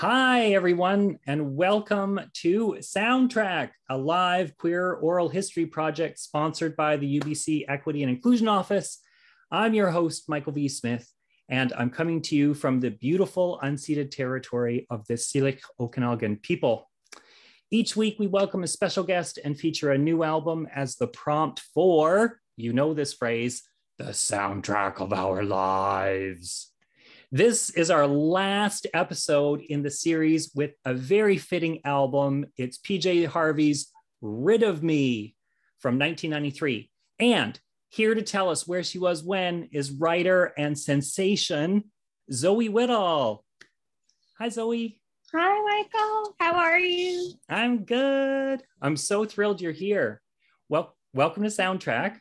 Hi, everyone, and welcome to Soundtrack, a live queer oral history project sponsored by the UBC Equity and Inclusion Office. I'm your host, Michael V. Smith, and I'm coming to you from the beautiful unceded territory of the Syilx Okanagan people. Each week, we welcome a special guest and feature a new album as the prompt for, you know this phrase, the soundtrack of our lives. This is our last episode in the series with a very fitting album. It's PJ Harvey's Rid of Me from 1993. And here to tell us where she was when is writer and sensation, Zoe Whittall. Hi, Zoe. Hi, Michael. How are you? I'm good. I'm so thrilled you're here. Well, welcome to Soundtrack.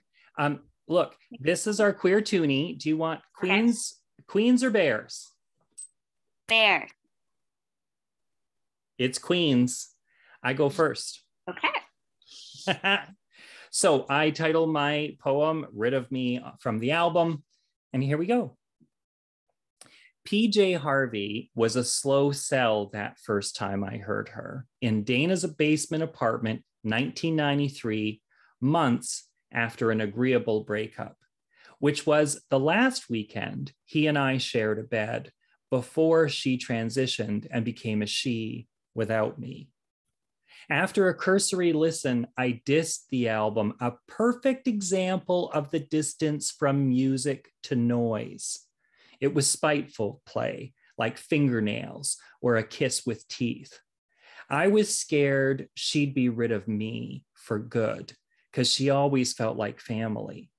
Look, this is our queer toonie. Do you want Queens? Okay. Queens or Bears? Bear. It's Queens. I go first. Okay. So I title my poem Rid of Me from the album, and here we go. PJ Harvey was a slow sell that first time I heard her in Dana's basement apartment, 1993, months after an agreeable breakup, which was the last weekend he and I shared a bed before she transitioned and became a she without me. After a cursory listen, I dissed the album, a perfect example of the distance from music to noise. It was spiteful play, like fingernails or a kiss with teeth. I was scared she'd be rid of me for good, because she always felt like family.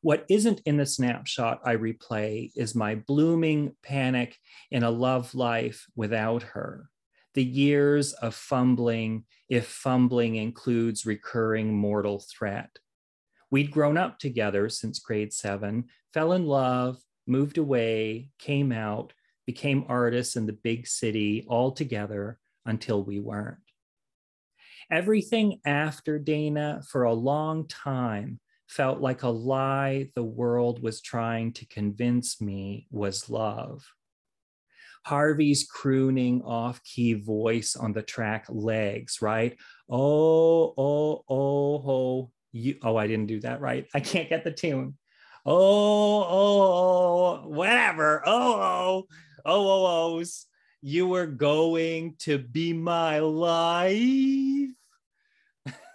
What isn't in the snapshot I replay is my blooming panic in a love life without her. The years of fumbling, if fumbling includes recurring mortal threat. We'd grown up together since grade 7, fell in love, moved away, came out, became artists in the big city all together until we weren't. Everything after Dana for a long time felt like a lie the world was trying to convince me was love. Harvey's crooning off-key voice on the track Legs, right? Oh, I didn't do that right. I can't get the tune. Whatever. Ohs. You were going to be my life.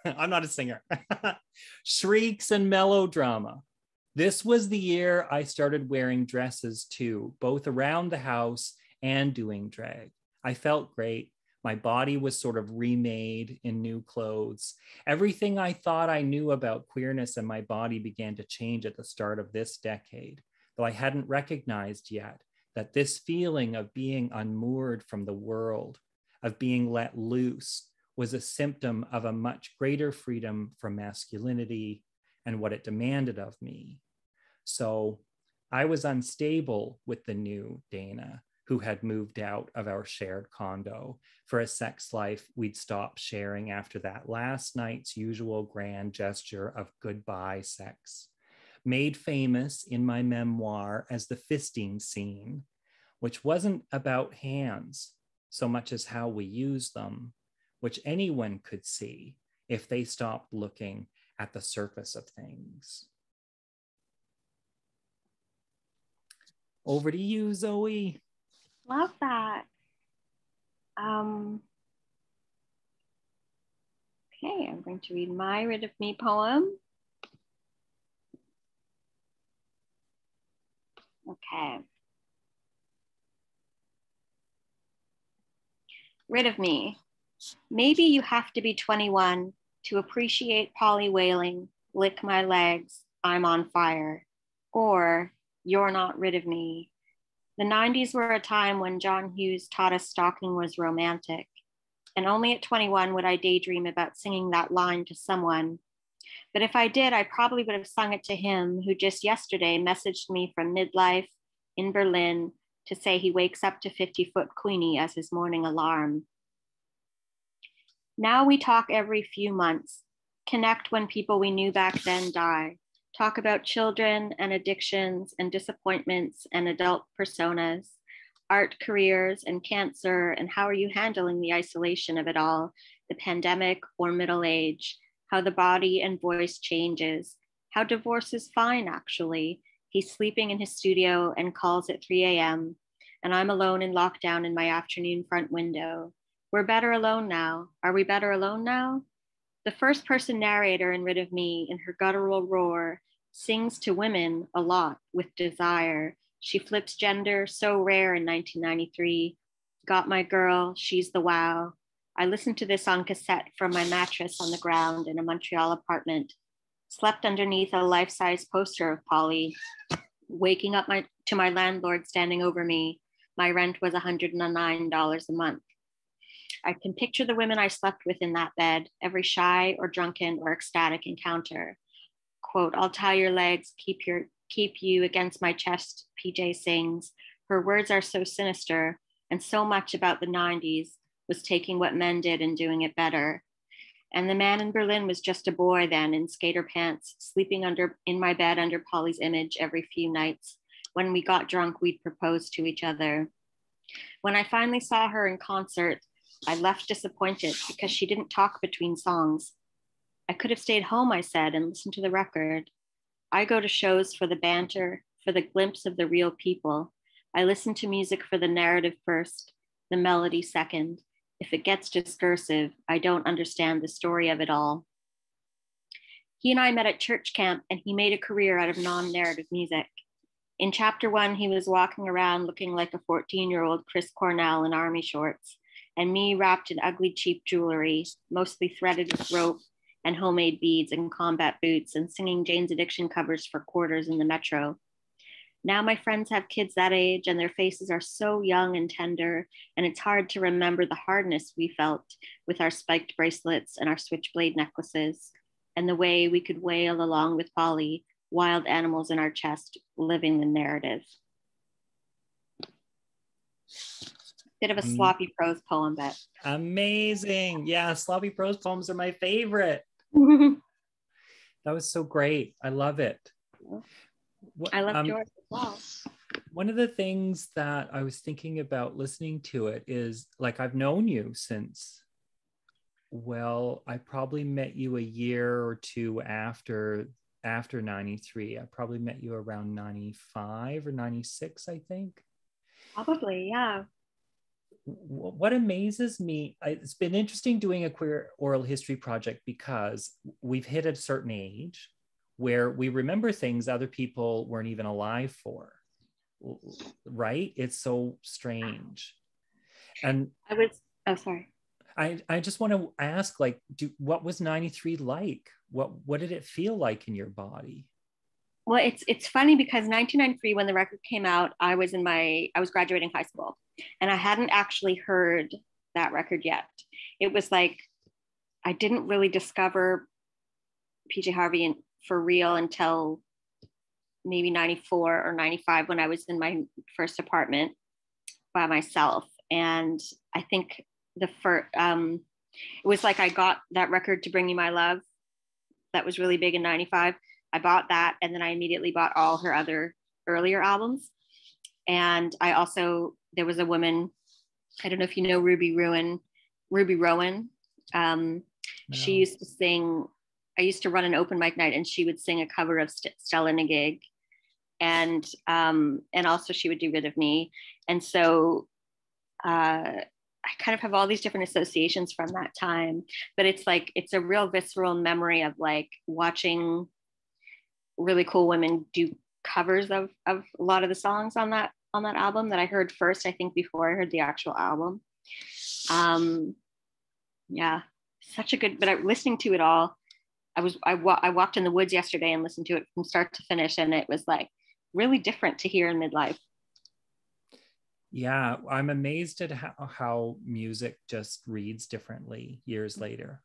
I'm not a singer. Shrieks and melodrama. This was the year I started wearing dresses too, both around the house and doing drag. I felt great. My body was sort of remade in new clothes. Everything I thought I knew about queerness and my body began to change at the start of this decade, though I hadn't recognized yet that this feeling of being unmoored from the world, of being let loose, was a symptom of a much greater freedom from masculinity and what it demanded of me. So I was unstable with the new Dana, who had moved out of our shared condo for a sex life we'd stopped sharing after that last night's usual grand gesture of goodbye sex, made famous in my memoir as the fisting scene, which wasn't about hands so much as how we use them, which anyone could see if they stopped looking at the surface of things. Over to you, Zoe. Love that. Okay, I'm going to read my Rid of Me poem. Okay. Rid of me. Maybe you have to be 21 to appreciate Polly wailing, lick my legs, I'm on fire, or you're not rid of me. The 90s were a time when John Hughes taught us stalking was romantic, and only at 21 would I daydream about singing that line to someone. But if I did, I probably would have sung it to him, who just yesterday messaged me from midlife in Berlin to say he wakes up to 50-foot Queenie as his morning alarm. Now we talk every few months, connect when people we knew back then die, talk about children and addictions and disappointments and adult personas. art careers and cancer, and how are you handling the isolation of it all, the pandemic or middle age, how the body and voice changes, how divorce is fine actually. He's sleeping in his studio and calls at 3 a.m. and I'm alone in lockdown in my afternoon front window. We're better alone now. Are we better alone now? The first person narrator in Rid of Me, in her guttural roar, sings to women a lot with desire. She flips gender, so rare in 1993. Got my girl, she's the wow. I listened to this on cassette from my mattress on the ground in a Montreal apartment. Slept underneath a life-size poster of Polly. Waking up to my landlord standing over me. My rent was $109 a month. I can picture the women I slept with in that bed, every shy or drunken or ecstatic encounter. Quote, I'll tie your legs, keep you against my chest, PJ sings. Her words are so sinister, and so much about the 90s was taking what men did and doing it better. And the man in Berlin was just a boy then in skater pants, sleeping in my bed under Polly's image every few nights. When we got drunk, we'd propose to each other. When I finally saw her in concert, I left disappointed because she didn't talk between songs. I could have stayed home, I said, and listened to the record. I go to shows for the banter, for the glimpse of the real people. I listen to music for the narrative first, the melody second. If it gets discursive, I don't understand the story of it all. He and I met at church camp, and he made a career out of non-narrative music. In chapter 1, he was walking around looking like a 14-year-old Chris Cornell in army shorts, and me wrapped in ugly, cheap jewelry, mostly threaded with rope and homemade beads and combat boots, and singing Jane's Addiction covers for quarters in the metro. Now my friends have kids that age, and their faces are so young and tender, and it's hard to remember the hardness we felt with our spiked bracelets and our switchblade necklaces, and the way we could wail along with Polly, wild animals in our chest, living the narrative. Bit of a sloppy prose poem, but amazing. Yeah, sloppy prose poems are my favorite. That was so great. I love it. I love yours as well. One of the things that I was thinking about listening to it is, like, I've known you since, well, I probably met you a year or two after 93. I probably met you around 95 or 96, I think. Probably, yeah. What amazes me, it's been interesting doing a queer oral history project because we've hit a certain age where we remember things other people weren't even alive for, right? It's so strange. And I just want to ask, like, what was 93 like? What did it feel like in your body? Well, it's funny because 1993, when the record came out, I was graduating high school, and I hadn't actually heard that record yet. It was like I didn't really discover PJ Harvey for real until maybe 94 or 95, when I was in my first apartment by myself. And I think it was like I got that record, To Bring You My Love, that was really big in 95. I bought that, and then I immediately bought all her other earlier albums. And there was a woman, I don't know if you know Ruby Rowan. No. She used to sing, I used to run an open mic night, and she would sing a cover of Stella Nagig. And also she would do Rid of Me. And so I kind of have all these different associations from that time, but it's a real visceral memory of like watching really cool women do covers of a lot of the songs on that album that I heard first, I think, before I heard the actual album. Yeah, such a good, but listening to it all, I walked in the woods yesterday and listened to it from start to finish, and it was like really different to hear in midlife. Yeah, I'm amazed at how music just reads differently years later.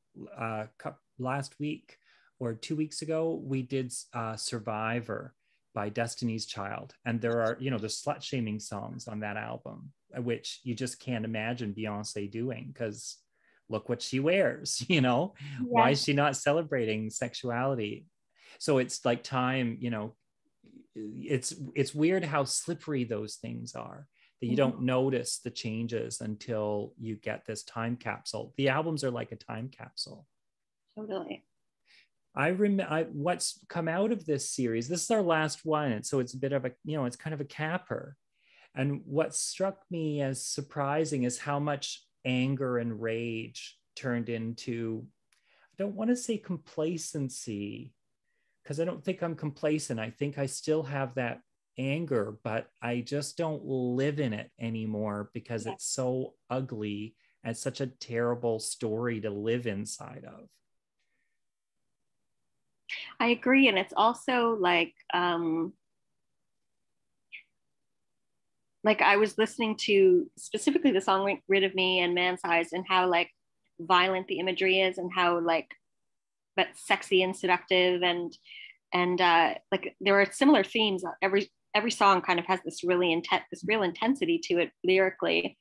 Last week or 2 weeks ago, we did Survivor by Destiny's Child. And there are, the slut shaming songs on that album, which you just can't imagine Beyonce doing, because look what she wears, Yes. Why is she not celebrating sexuality? So it's like time, it's weird how slippery those things are. that you don't notice the changes until you get this time capsule. The albums are like a time capsule. Totally. I remember what's come out of this series. This is our last one. So it's a bit of a, it's kind of a capper. And what struck me as surprising is how much anger and rage turned into, I don't want to say complacency, because I don't think I'm complacent. I think I still have that anger, but I just don't live in it anymore because it's so ugly and such a terrible story to live inside of. I agree. And it's also like I was listening to specifically the song Rid of Me and Man Size, and how like violent the imagery is, and how like, but sexy and seductive, and like there are similar themes. Every song kind of has this really this real intensity to it lyrically.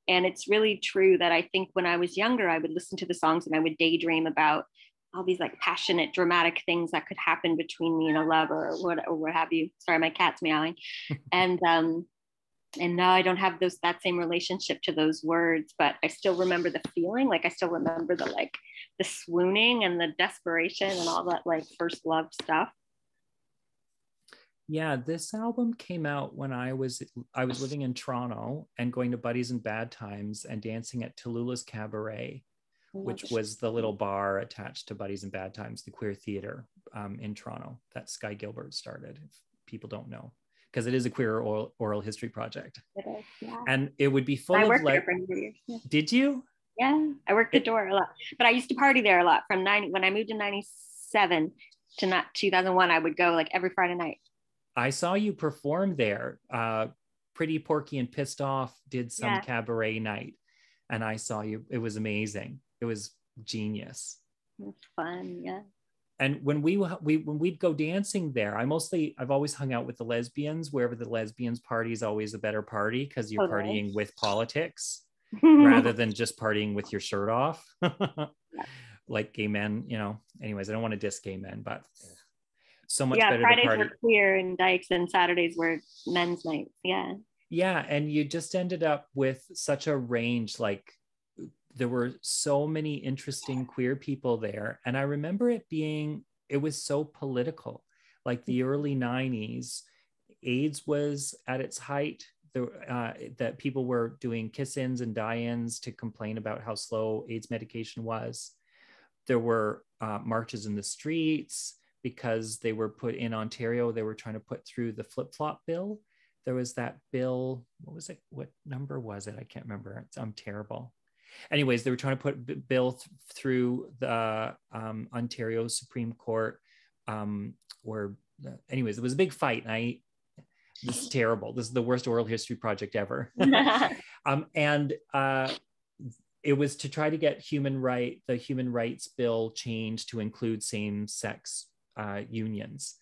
And it's really true that I think when I was younger, I would listen to the songs and I would daydream about all these like passionate, dramatic things that could happen between me and a lover or what have you. Sorry, my cat's meowing. And now I don't have that same relationship to those words, but I still remember the feeling. Like I still remember the swooning and the desperation and all that like first love stuff. Yeah, this album came out when I was living in Toronto and going to Buddies and Bad Times and dancing at Tallulah's Cabaret, which was the little bar attached to Buddies and Bad Times, the queer theater in Toronto that Sky Gilbert started, if people don't know, because it is a queer oral history project. It is, yeah. And it would be full I of worked there for years. Yeah. Did you? Yeah, I worked the door a lot, but I used to party there a lot when I moved in 97 to 2001, I would go like every Friday night. I saw you perform there. Pretty Porky and Pissed Off did some cabaret night, and I saw you. It was amazing. It was genius. It was fun, yeah. And when we'd go dancing there, I've always hung out with the lesbians. Wherever the lesbians party is always a better party because you're partying with politics rather than just partying with your shirt off. Like gay men, Anyways, I don't want to diss gay men, but so much better Fridays to party. were queer and dykes, and Saturdays were men's nights. Yeah, and you just ended up with such a range. Like there were so many interesting queer people there, and I remember it was so political. Like the early 90s, AIDS was at its height. That people were doing kiss-ins and die-ins to complain about how slow AIDS medication was. There were marches in the streets because they were put in Ontario. They were trying to put through the flip-flop bill. There was that bill. What was it? What number was it? I can't remember. I'm terrible. Anyways, they were trying to put bill through the Ontario Supreme Court. Anyways, it was a big fight. And this is terrible. This is the worst oral history project ever. It was to try to get the human rights bill changed to include same-sex unions.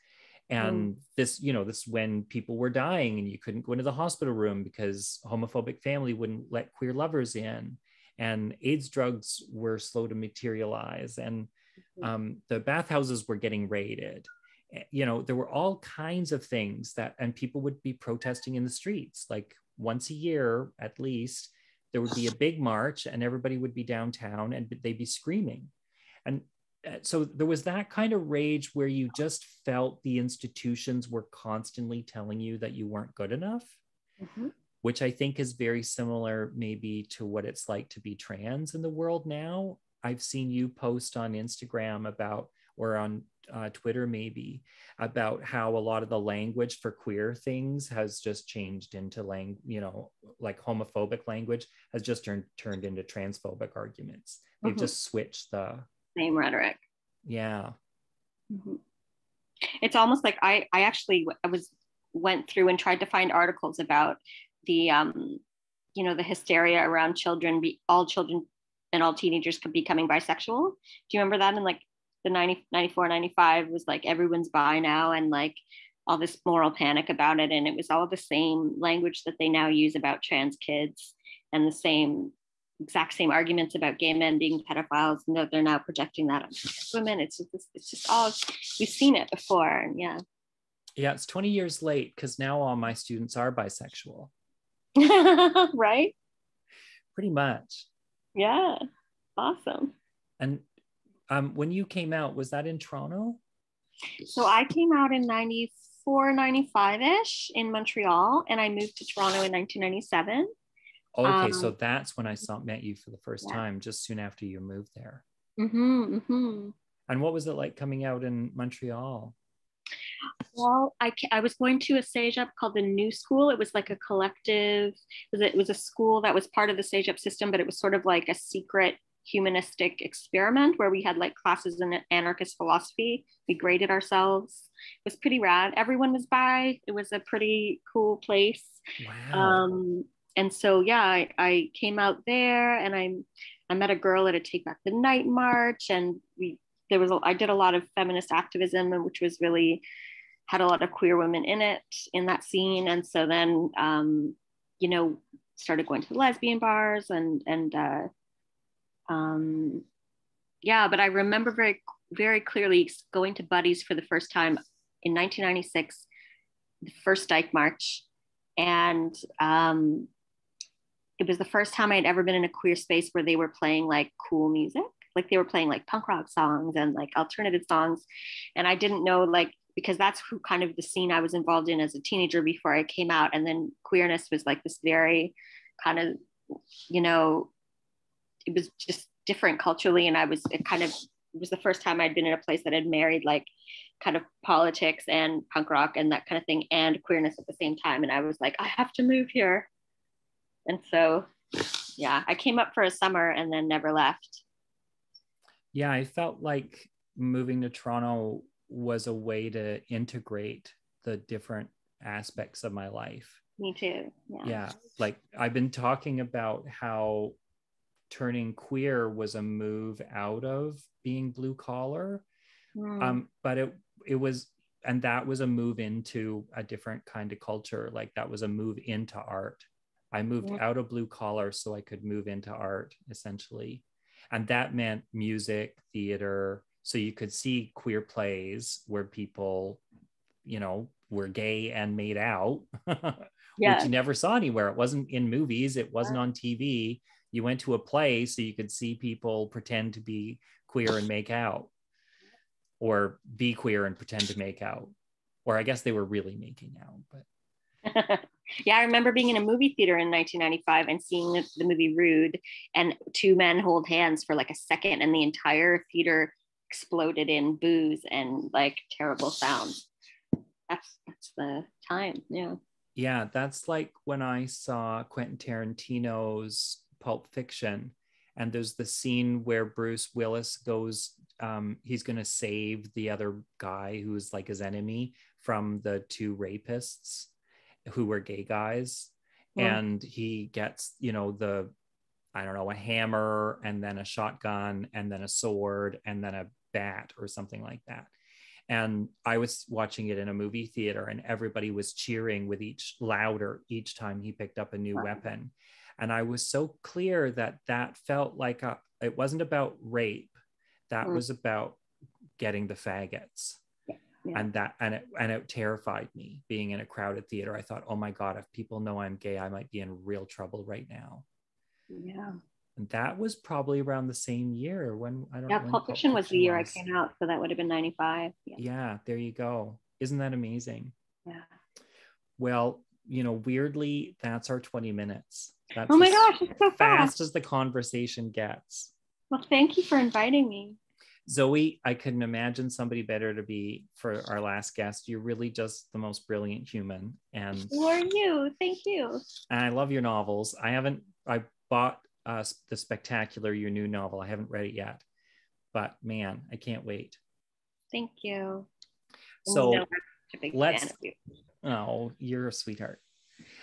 And this when people were dying and you couldn't go into the hospital room because homophobic family wouldn't let queer lovers in, and AIDS drugs were slow to materialize, and the bathhouses were getting raided. There were all kinds of things and people would be protesting in the streets. Like once a year, at least, there would be a big march and everybody would be downtown and they'd be screaming. And so there was that kind of rage where you just felt the institutions were constantly telling you that you weren't good enough, which I think is very similar maybe to what it's like to be trans in the world now. I've seen you post on Instagram or on Twitter maybe, about how a lot of the language for queer things has just changed into like homophobic language has just turned into transphobic arguments. They've just switched the same rhetoric. Yeah. It's almost like I actually went through and tried to find articles about the the hysteria around all children and all teenagers could becoming bisexual. Do you remember that in like the 94, 95 was like everyone's bi now, and like all this moral panic about it. And it was all the same language that they now use about trans kids, and the exact same arguments about gay men being pedophiles, and that they're now projecting that on women. It's just all, we've seen it before. And yeah, it's 20 years late because now all my students are bisexual. Right? Pretty much. Yeah. Awesome. And when you came out, was that in Toronto? So I came out in 94, 95-ish in Montreal, and I moved to Toronto in 1997. Okay, so that's when I met you for the first Yeah. time, just soon after you moved there. Mm-hmm, mm-hmm. And what was it like coming out in Montreal? Well, I was going to a CEGEP called the New School. It was like a collective. It was a school that was part of the CEGEP system, but it was sort of like a secret humanistic experiment where we had like classes in anarchist philosophy. We graded ourselves. It was pretty rad. Everyone was by. It was a pretty cool place. Wow. And so yeah, I came out there, and I met a girl at a Take Back the Night march, and I did a lot of feminist activism, which was really had a lot of queer women in it in that scene. And so then you know, started going to the lesbian bars, and yeah, but I remember very, very clearly going to Buddy's for the first time in 1996, the first Dyke March. And it was the first time I had ever been in a queer space where they were playing like cool music. Like they were playing like punk rock songs and like alternative songs. And I didn't know, like, because that's who kind of the scene I was involved in as a teenager before I came out. And then queerness was like this very kind of, you know, it was just different culturally. And it was the first time I'd been in a place that had married like kind of politics and punk rock and that kind of thing and queerness at the same time. And I was like, I have to move here. And so, yeah, I came up for a summer and then never left. Yeah, I felt like moving to Toronto was a way to integrate the different aspects of my life. Me too. Yeah. Yeah, like I've been talking about how turning queer was a move out of being blue collar. But it was, and that was a move into a different kind of culture. Like that was a move into art. I moved out of blue collar so I could move into art, essentially. And that meant music, theater. So you could see queer plays where people, you know, were gay and made out, which you never saw anywhere. It wasn't in movies, it wasn't on TV. You went to a play so you could see people pretend to be queer and make out, or be queer and pretend to make out. Or I guess they were really making out, but yeah, I remember being in a movie theater in 1995 and seeing the movie Rude, and two men hold hands for like a second, and the entire theater exploded in boos and like terrible sound. That's the time. Yeah. Yeah, that's like when I saw Quentin Tarantino's Pulp Fiction, and there's the scene where Bruce Willis goes, he's going to save the other guy who's like his enemy from the two rapists who were gay guys. And he gets, you know, I don't know, a hammer and then a shotgun and then a sword and then a bat or something like that. And I was watching it in a movie theater, and everybody was cheering with louder each time he picked up a new weapon. And I was so clear that felt like it wasn't about rape. That was about getting the faggots. Yeah. And it terrified me being in a crowded theater. I thought, oh my God, if people know I'm gay, I might be in real trouble right now. Yeah. And that was probably around the same year when I don't know. Yeah, Pulp Fiction was the year I came out, so that would have been 95. Yeah, there you go. Isn't that amazing? Yeah. Well, you know, weirdly, that's our 20 minutes. That's oh my gosh, it's so fast as the conversation gets. Well, thank you for inviting me. Zoe, I couldn't imagine somebody better to be for our last guest. You're really just the most brilliant human. And who are you? Thank you. And I love your novels. I bought The Spectacular, your new novel. I haven't read it yet, but man, I can't wait. Thank you. So oh, you're a sweetheart.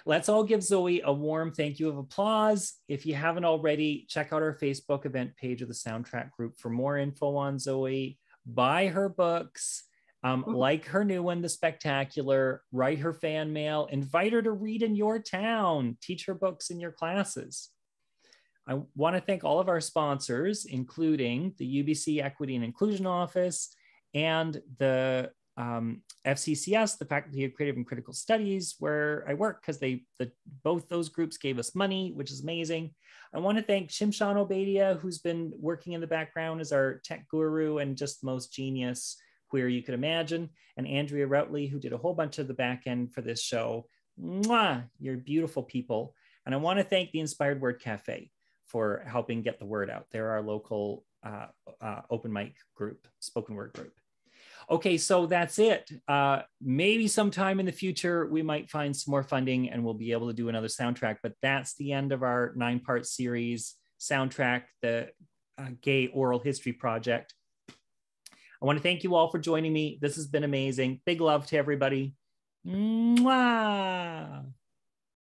Let's all give Zoe a warm thank you of applause. If you haven't already, check out our Facebook event page of the Soundtrack Group for more info on Zoe. Buy her books, like her new one, The Spectacular, write her fan mail, invite her to read in your town, teach her books in your classes. I want to thank all of our sponsors, including the UBC Equity and Inclusion Office and the FCCS, the Faculty of Creative and Critical Studies, where I work, because both those groups gave us money, which is amazing. I want to thank Shimshan Obadia, who's been working in the background as our tech guru and just the most genius queer you could imagine, and Andrea Routley, who did a whole bunch of the back end for this show. Mwah! You're beautiful people. And I want to thank the Inspired Word Cafe for helping get the word out. They're our local open mic group, spoken word group. Okay, so that's it. Maybe sometime in the future, we might find some more funding and we'll be able to do another soundtrack, but that's the end of our 9-part series soundtrack, the Gay Oral History Project. I want to thank you all for joining me. This has been amazing. Big love to everybody. Mwah!